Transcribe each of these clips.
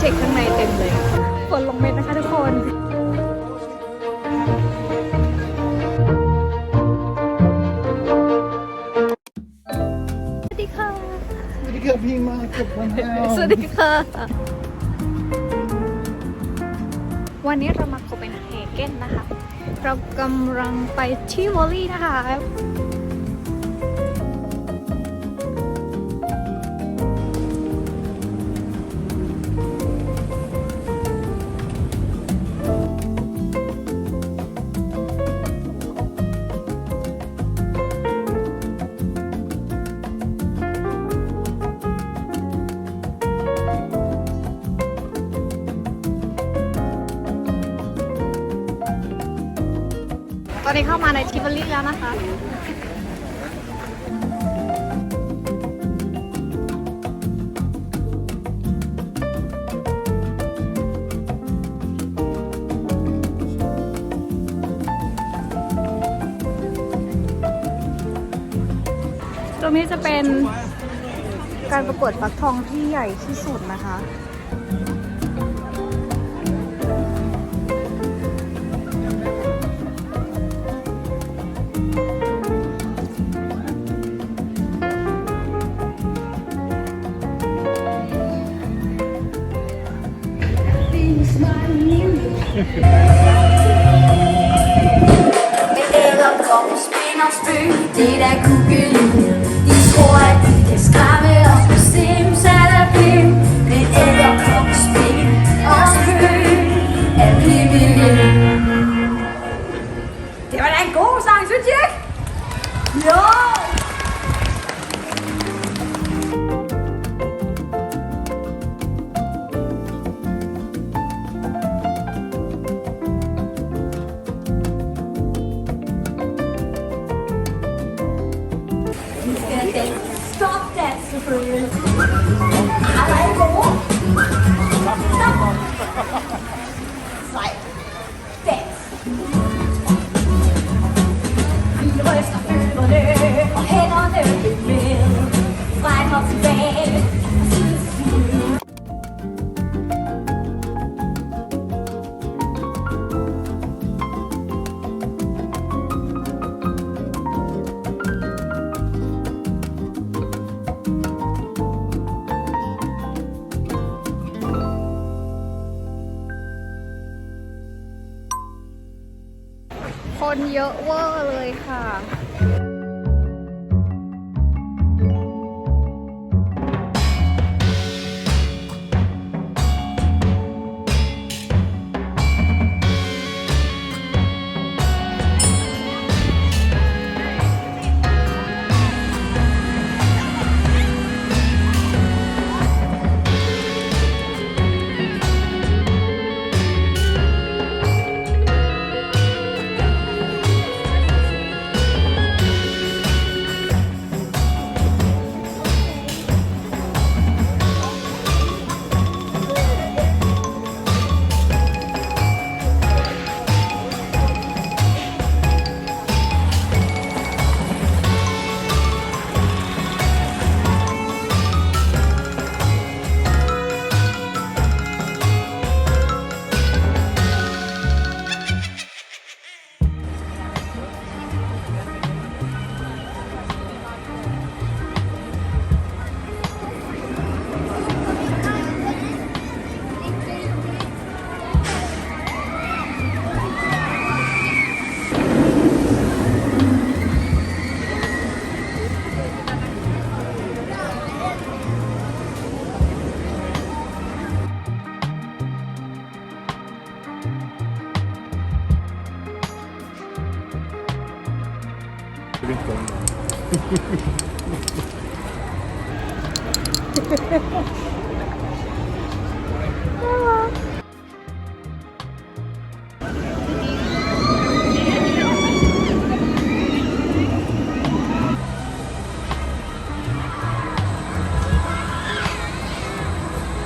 ด็กข้างในเต็มเลยฝนลงเม็ดนะคะทุกคนสวัสดีค่ะสวัสดีค่ะพี่มากับวันแล้วสวัสดีค่ะวันนี้เรามาโคเปนเฮเกนนะคะเรากำลังไปที่วอลลี่นะคะตอนนี้เข้ามาในทิฟฟานี่แล้วนะคะตรงนี้จะเป็นการประกวดฟักทองที่ใหญ่ที่สุดนะคะDet der kugelhjul, de tror at de kan skræmme os med simsalabim. Men edderkoppespil og spøg er pivilin. Det var da en god sang, synes I ikke? Jo! Stop that, selvfølgelig. Er der ikke gode? Stop. Nej. Dans. Vi ryster fødderne og hænderne lidt med. Frem og tilbage.คนเยอะเวอร์เลยค่ะ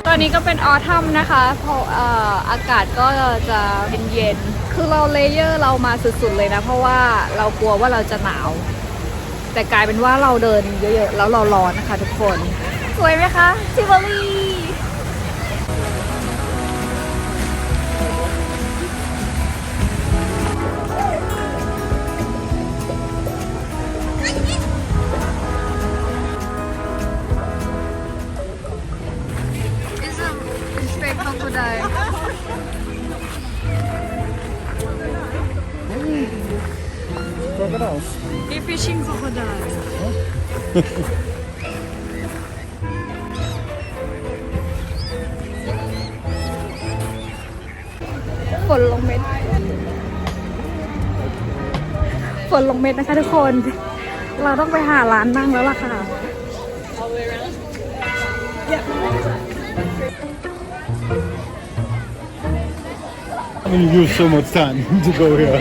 ตอนนี้ก็เป็นออทัมนะคะเพราะอากาศก็จะเป็นเย็นคือเราเลเยอร์เรามาสุดๆเลยนะเพราะว่าเรากลัวว่าเราจะหนาวแต่กลายเป็นว่าเราเดินเยอะๆแล้วเราร้อนนะคะทุกคนสวยไหมคะทิวอลี่ crocodiles. He fishing crocodile ฝนลงเม็ดนะคะทุกคน เราต้องไปหาร้านนั่งแล้วล่ะค่ะ I mean, you use so much time to go here.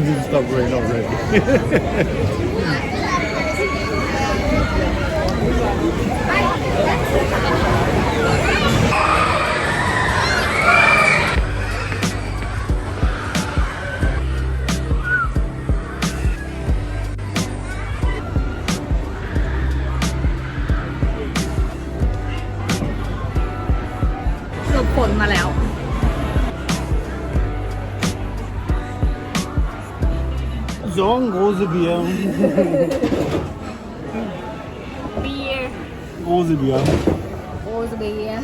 Just stop rain already. หลบฝนมาแล้ว So ein große Bier. Bier Große Bier. Große Bier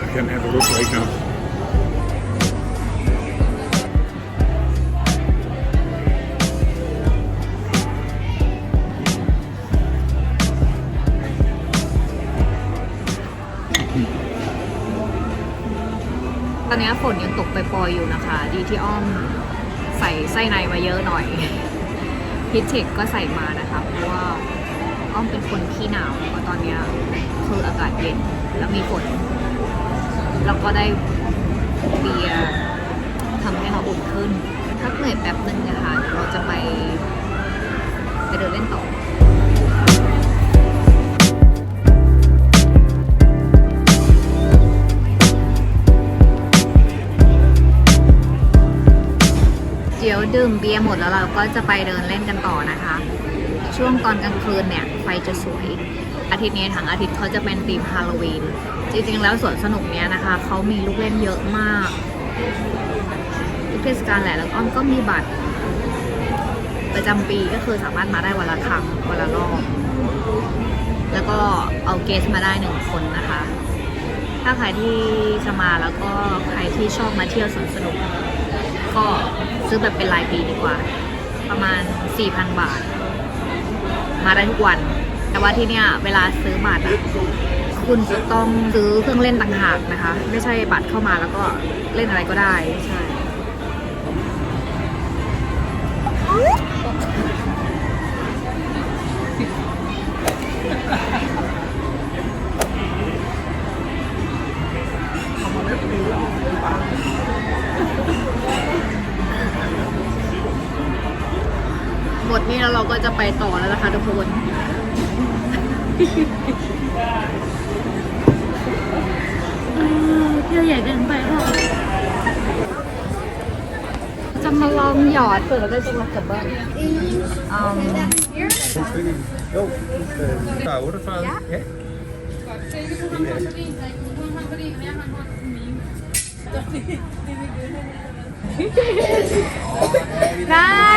I can have a look right now. ตอนนี้ฝนยังตกปล่อยๆอยู่นะคะ ดีที่อ้อมใส่ไส้ในมาเยอะหน่อยฮิตเทคก็ใส่มานะคะ เพราะว่าอ้อมเป็นคนขี้หนาวเพราะตอนนี้คืออากาศเย็นแล้วมีฝนแล้วก็ได้เบียร์ทำให้เราอุ่นขึ้น ถ้าเหนื่อยแป๊บนึงนะคะเราจะไปเดินเล่นต่อ เดี๋ยวดื่มเบียร์หมดแล้วเราก็จะไปเดินเล่นกันต่อนะคะ ช่วงตอนกลางคืนเนี่ยไฟจะสวยอาทิตย์นี้ทั้งอาทิตย์เขาจะเป็นธีมฮาโลวีนจริงๆแล้วสวนสนุกเนี้ยนะคะเขามีลูกเล่นเยอะมากทุกเทศกาลแหละแล้วก็มีบัตรประจำปีก็คือสามารถมาได้วันละครั้งวันละรอบแล้วก็เอาเกสมาได้1 คนนะคะ ถ้าใครที่จะมาแล้วก็ใครที่ชอบมาเที่ยวสวนสนุกก็ซื้อแบบเป็นรายปีดีกว่าประมาณ 4,000 บาทมาได้ทุกวันแต่ว่าที่เนี่ยเวลาซื้อบัตรคุณจะต้องซื้อเครื่องเล่นต่างหากนะคะไม่ใช่บัตรเข้ามาแล้วก็เล่นอะไรก็ได้ใช่หมดนี่แล้วเราก็จะไปต่อแล้วนะคะทุกคนเที่ยวใหญ่เดินไปค่ะจะมาลองหยอดเปิดแล้วก็จะมากลับบ้านได้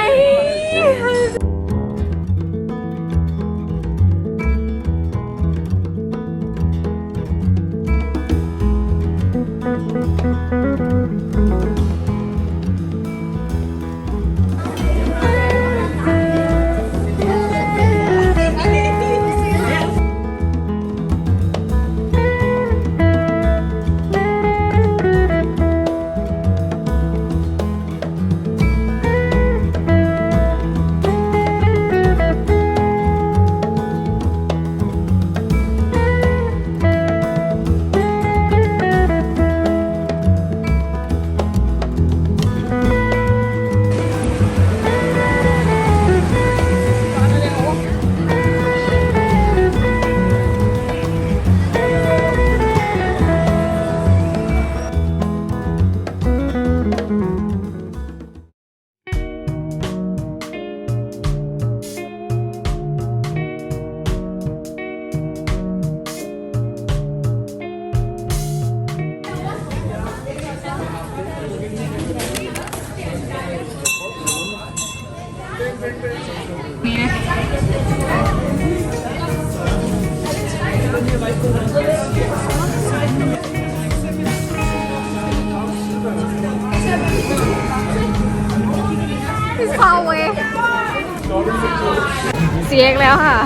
เสียอีกแล้วค่ะ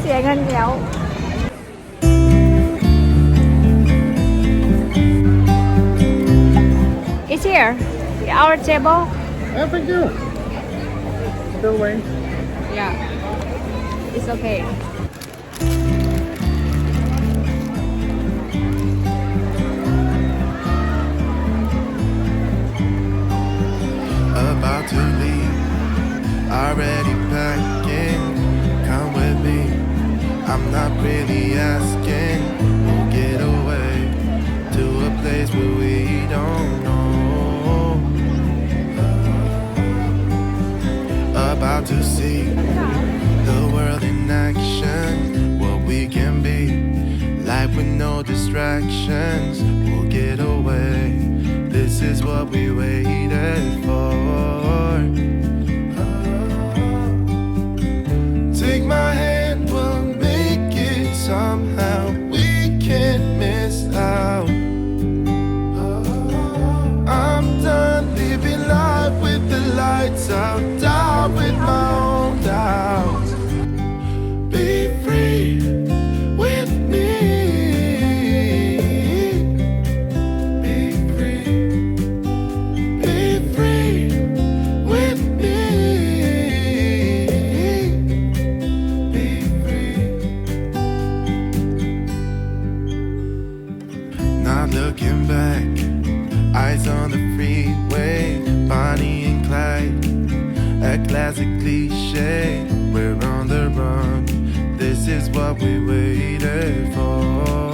เสียเงินแล้ว It's here our table Oh, thank you. Still waiting. yeah it's okay about to leave, already packing. Come with me, I'm not really asking. We'll get away to a place where we don't know. About to see the world in action, what we can be, life with no distractions. We'll get away. This is what we waited for. Take my hand, we'll make it somehow. We can't miss out. I'm done living life with the lights out, die with my own doubts. Be free with me. Be free. Be free with me. Be free. Not looking back, eyes on the freeway, Bonnie and Clyde, a classic cliche. We're on the run. This is what we waited for.